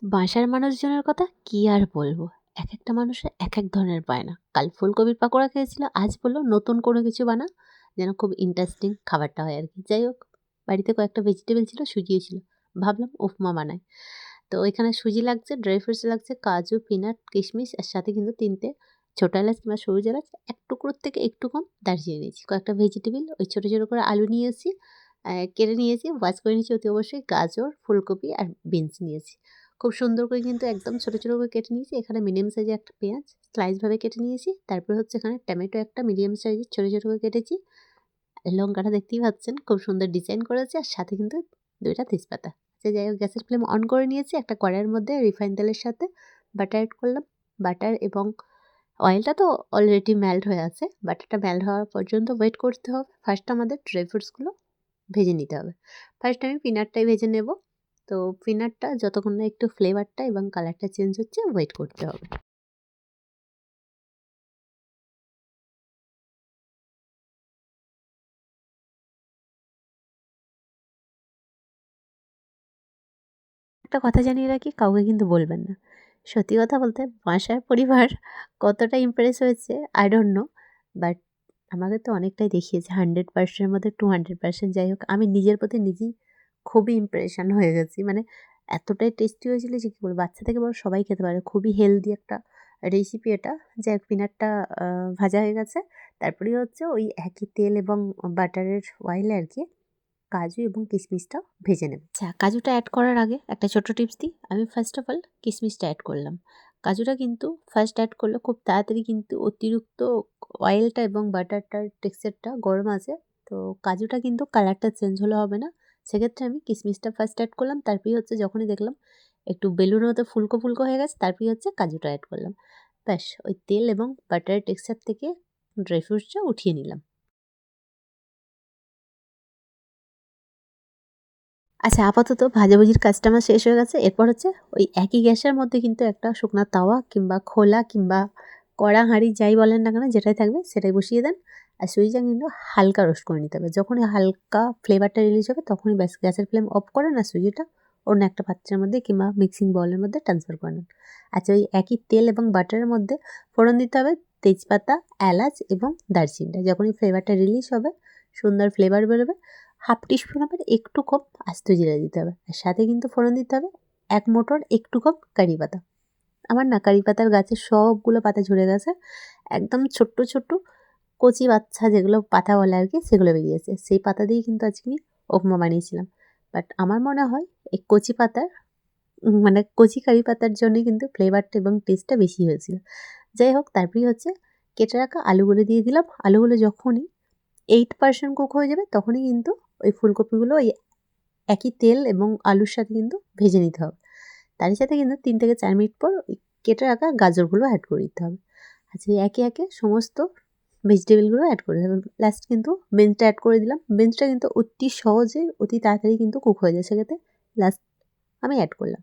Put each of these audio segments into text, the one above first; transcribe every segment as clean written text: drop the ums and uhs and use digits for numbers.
বাসার মানুষজনের কথা কি আর বলবো। একেকটা মানুষের একেক ধরনের বায়না। কাল ফুলকপির পাকোড়া খেয়েছিল, আজ বলল নতুন কোনো কিছু বানা, যেন খুব ইন্টারেস্টিং খাবারটা হয় আরকি। যাই হোক, বাড়িতে কয়েকটা ভেজিটেবল ছিল, সুজিও ছিল। ভাবলাম উপমা বানাই। তো এখানে সুজি লাগছে, ড্রাই ফ্রুটস লাগছে, কাজু, পিনাট, কিশমিশ আর সাথে কিন্তু ৩ টে ছোট এলাচ কিংবা সবুজ এলাচ, ১ টুকরোর থেকে একটু কম দারচিনি নিয়েছি। কয়েকটা ভেজিটেবল ওই ছোট, ছোট করে আলু নিয়েছি, কেটে নিয়েছি, ওয়াশ করে নিয়েছি অতি অবশ্যই, গাজর, ফুলকপি আর বিনস নিয়েছি। খুব সুন্দর করে কিন্তু একদম ছোট, ছোট করে কেটে নিয়েছি। এখানে মিডিয়াম সাইজের একটা পেঁয়াজ স্লাইস ভাবে কেটে নিয়েছি। তারপরে হচ্ছে এখানে টমেটো একটা মিডিয়াম সাইজের ছোট, ছোট করে কেটেছি। লঙ্কাটা দেখতেই পাচ্ছেন খুব সুন্দর ডিজাইন করেছি আর সাথে কিন্তু ২ টা তেজপাতা। আচ্ছা যাই হোক, গ্যাসের ফ্লেম অন করে নিয়েছি। একটা কড়াইয়ের মধ্যে রিফাইন তেলের সাথে বাটার এড করলাম। বাটার এবং অয়েলটা তো অলরেডি মেল্ট হয়ে আছে। বাটারটা মেল্ট হওয়া পর্যন্ত ওয়েট করতে হবে। ফার্স্ট আমাদের ড্রাই ফ্রুটসগুলো ভেজে নিতে হবে। ফার্স্ট আমি পিনাটটাই ভেজে নেব। তো পিনাটটা যতক্ষণ না একটু ফ্লেভারটা এবং কালারটা চেঞ্জ হচ্ছে ওয়েট করতে হবে। একটা কথা জানিয়ে রাখি, কাউকে কিন্তু বলবেন না। সত্যি কথা বলতে বাসার পরিবার কতটা ইমপ্রেস হয়েছে I don't know, বাট আমাকে তো অনেকটাই দেখিয়েছে। 100% এর মধ্যে 200%। যাই হোক, আমি নিজের প্রতি নিজেই খুবই ইমপ্রেশন হয়ে গেছি। মানে এতটাই টেস্টি হয়েছিল যে কী বলবো, বাচ্চা থেকে বড় সবাই খেতে পারে। খুবই হেলদি একটা রেসিপি এটা। যাই হোক, পিনাটটা ভাজা হয়ে গেছে। তারপরেই হচ্ছে ওই একই তেল এবং বাটারের অয়েলে আরকি কাজু এবং কিশমিশটাও ভেজে নেব। আচ্ছা, কাজুটা অ্যাড করার আগে একটা ছোট্ট টিপস দিই। আমি ফার্স্ট অফ অল কিশমিশটা অ্যাড করলাম। কাজুটা কিন্তু ফার্স্ট অ্যাড করলে খুব তাড়াতাড়ি কিন্তু অতিরিক্ত অয়েলটা এবং বাটারটার টেক্সচারটা গরম আছে। তো কাজুটা কিন্তু কালারটা চেঞ্জ হলে হবে না। সেক্ষেত্রে আমি কিশমিশটা ফার্স্ট অ্যাড করলাম। তারপরেই হচ্ছে যখনই দেখলাম একটু বেলুনের মতো ফুলকো, ফুলকো হয়ে গেছে, তারপরেই হচ্ছে কাজুটা অ্যাড করলাম। ব্যাস, ওই তেল এবং বাটারের টেক্সচার থেকে ড্রাই ফ্রুটসটা উঠিয়ে নিলাম। আচ্ছা, আপাতত ভাজাভুজির কাজটা আমার শেষ হয়ে গেছে। এরপর হচ্ছে ওই একই গ্যাসের মধ্যে কিন্তু একটা শুকনা তাওয়া কিংবা খোলা কিংবা কড়া হাঁড়ি যাই বলেন না কেন, যেটাই থাকবে সেটাই বসিয়ে দেন। আর সুজিটা কিন্তু হালকা রোস্ট করে নিতে হবে। যখনই হালকা ফ্লেভারটা রিলিজ হবে তখনই ব্যাস গ্যাসের ফ্লেম অফ করেন আর সুজিটা অন্য একটা পাত্রের মধ্যে কিংবা মিক্সিং বাউলের মধ্যে ট্রান্সফার করে নেন। আচ্ছা, ওই একই তেল এবং বাটারের মধ্যে ফোড়ন দিতে হবে তেজপাতা, এলাচ এবং দারচিনিটা। যখনই ফ্লেভারটা রিলিজ হবে, সুন্দর ফ্লেভার বেরোবে, হাফ টিস্পুন আবার একটু কম আস্ত জিরা দিতে হবে। আর সাথে কিন্তু ফোড়ন দিতে হবে ১ মোটর একটু কম কারি পাতা। আমার না কারি পাতার গাছের সবগুলো পাতা ঝরে গেছে। একদম ছোট্ট, ছোট্ট কচি বাচ্চা যেগুলো পাতা বলে আরকি, সেগুলো বেরিয়েছে। সেই পাতা দিয়েই কিন্তু আজকে আমি উপমা বানিয়েছিলাম। বাট আমার মনে হয় এই কচি পাতার মানে কচি কারি পাতার জন্যই কিন্তু ফ্লেভারটা এবং টেস্টটা বেশি হয়েছিল। যাই হোক, তারপরেই হচ্ছে কেটে রাখা আলুগুলো দিয়ে দিলাম। আলুগুলো যখনই 8% কুক হয়ে যাবে তখনই কিন্তু ওই ফুলকপিগুলো ওই একই তেল এবং আলুর সাথে কিন্তু ভেজে নিতে হবে। তারই সাথে কিন্তু ৩ থেকে ৪ মিনিট পর ওই কেটে রাখা গাজরগুলো অ্যাড করে দিতে হবে। আচ্ছা, এই একে, একে সমস্ত ভেজিটেবলগুলো অ্যাড করে দেবেন। লাস্ট কিন্তু বিনসটা অ্যাড করে দিলাম। বিনসটা কিন্তু অতি সহজে অতি তাড়াতাড়ি কিন্তু কুক হয়ে যায়। সেক্ষেত্রে লাস্ট আমি অ্যাড করলাম।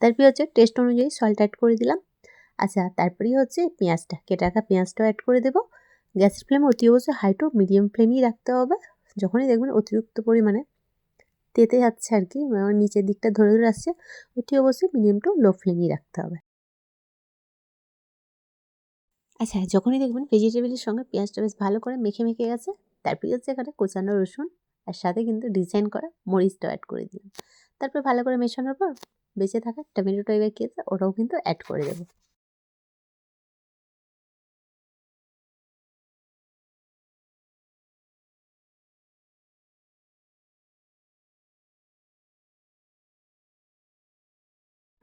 তারপরে হচ্ছে টেস্ট অনুযায়ী সল্ট অ্যাড করে দিলাম। আচ্ছা, তারপরেই হচ্ছে পেঁয়াজটা, কেটে রাখা পেঁয়াজটাও অ্যাড করে দেব। গ্যাসের ফ্লেম অতি অবশ্যই হাই টু মিডিয়াম ফ্লেমেই রাখতে হবে। যখনই দেখবেন অতিরিক্ত পরিমাণে তেতে যাচ্ছে আরকি, নিচের দিকটা ধরে, ধরে আসছে, অতি অবশ্যই মিডিয়াম টু লো ফ্লেমেই রাখতে হবে। আচ্ছা, যখনই দেখবেন ভেজিটেবলের সঙ্গে পেঁয়াজটা বেশ ভালো করে মেখে, মেখে গেছে, তারপরেই হচ্ছে এখানে কোচানো রসুন আর সাথে কিন্তু ডিজাইন করা মরিচটাও অ্যাড করে দিলাম। তারপর ভালো করে মেশানোর পর বেঁচে থাকা টমেটোটা এবার কেটে ওটাও কিন্তু অ্যাড করে দেবো।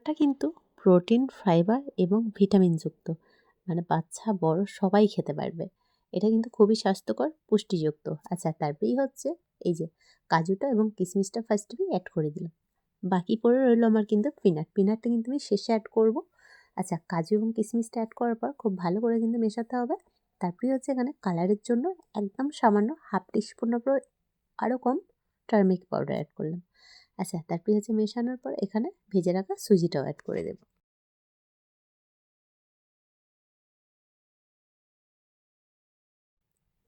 এটা কিন্তু প্রোটিন, ফাইবার এবং ভিটামিনযুক্ত। মানে বাচ্চা, বড় সবাই খেতে পারবে। এটা কিন্তু খুবই স্বাস্থ্যকর, পুষ্টিযুক্ত। আচ্ছা, তারপরেই হচ্ছে এই যে কাজুটা এবং কিশমিশটা ফার্স্ট আমি অ্যাড করে দিলাম। বাকি পড়ে রইল আমার কিন্তু পিনাট। পিনাটটা কিন্তু আমি শেষে অ্যাড করব। আচ্ছা, কাজু এবং কিশমিশটা অ্যাড করার পর খুব ভালো করে কিন্তু মেশাতে হবে। তারপরেই হচ্ছে এখানে কালারের জন্য একদম সামান্য হাফ টিস্পুনের উপর আরও কম টার্মেরিক পাউডার অ্যাড করলাম। আচ্ছা, তারপরে হচ্ছে মেশানোর পর এখানে ভেজে রাখা সুজিটাও অ্যাড করে দেব।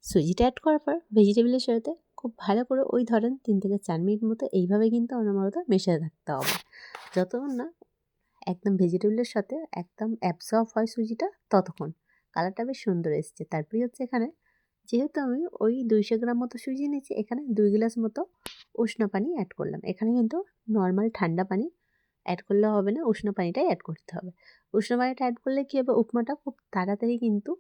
সুজিটা অ্যাড করার পর ভেজিটেবলের সাথে খুব ভালো করে ওই ধরেন ৩ থেকে ৪ মিনিট মতো এইভাবে কিন্তু অনবরত মেশাতে থাকতে হবে। যতক্ষণ না একদম ভেজিটেবলের সাথে একদম অ্যাবসর্ব হয় সুজিটা ততক্ষণ। কালারটা বেশ সুন্দর এসছে। তারপরে হচ্ছে এখানে যেহেতু আমি ওই 200 গ্রাম মতো সুজি নিয়েছি, এখানে 2 গ্লাস মতো উষ্ণ পানি অ্যাড করলাম। এখানে কিন্তু নর্মাল ঠান্ডা পানি অ্যাড করলে হবে না, উষ্ণ পানিটাই অ্যাড করতে হবে। উষ্ণ পানিটা অ্যাড করলে কী হবে, উপমাটা খুব তাড়াতাড়ি কিন্তু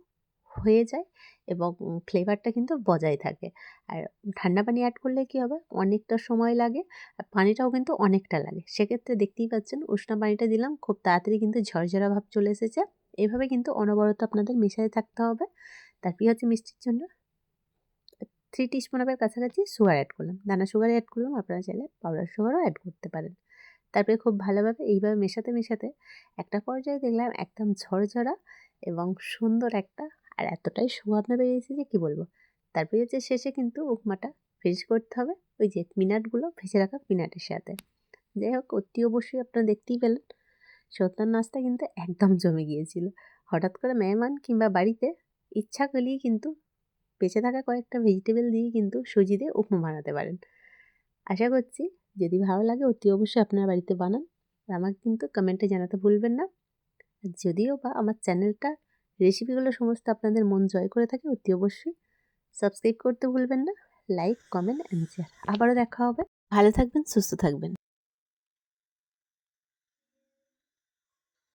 হয়ে যায় এবং ফ্লেভারটা কিন্তু বজায় থাকে। আর ঠান্ডা পানি অ্যাড করলে কী হবে, অনেকটা সময় লাগে আর পানিটাও কিন্তু অনেকটা লাগে। সেক্ষেত্রে দেখতেই পাচ্ছেন উষ্ণ পানিটা দিলাম, খুব তাড়াতাড়ি কিন্তু ঝরঝরা ভাব চলে এসেছে। এভাবে কিন্তু অনবরত আপনাদের মেশাতে থাকতে হবে। তারপরে হচ্ছে মিষ্টির জন্য 3 টিস্পুনের কাছাকাছি সুগার অ্যাড করলাম। দানা সুগার অ্যাড করলাম, আপনারা চাইলে পাউডার সুগারও অ্যাড করতে পারেন। তারপরে খুব ভালোভাবে এইভাবে মেশাতে একটা পর্যায়ে দেখলাম একদম ঝরঝরা এবং সুন্দর একটা, আর এতটাই সুগন্ধ বেরিয়েছে যে কী বলবো। তারপরে হচ্ছে শেষে কিন্তু উপমাটা ফিনিশ করতে হবে ওই যে পিনাটগুলো, ভেজে রাখা পিনাটের সাথে। যাই হোক, অতি অবশ্যই আপনারা দেখতেই পেলেন সন্ধ্যার নাস্তা কিন্তু একদম জমে গিয়েছিল। হঠাৎ করে মেহমান কিংবা বাড়িতে ইচ্ছা করলেই কিন্তু বেঁচে থাকা কয়েকটা ভেজিটেবল দিয়েই কিন্তু সুজি দিয়ে উপমা বানাতে পারেন। আশা করছি যদি ভালো লাগে অতি অবশ্যই আপনারা বাড়িতে বানান। আর আমাকে কিন্তু কমেন্টে জানাতে ভুলবেন না। আর যদিও বা আমার চ্যানেলটা রেসিপিগুলো সমস্ত আপনাদের মন জয় করে থাকে, অতি অবশ্যই সাবস্ক্রাইব করতে ভুলবেন না। Like, comment and share. আবারও দেখা হবে। ভালো থাকবেন, সুস্থ থাকবেন।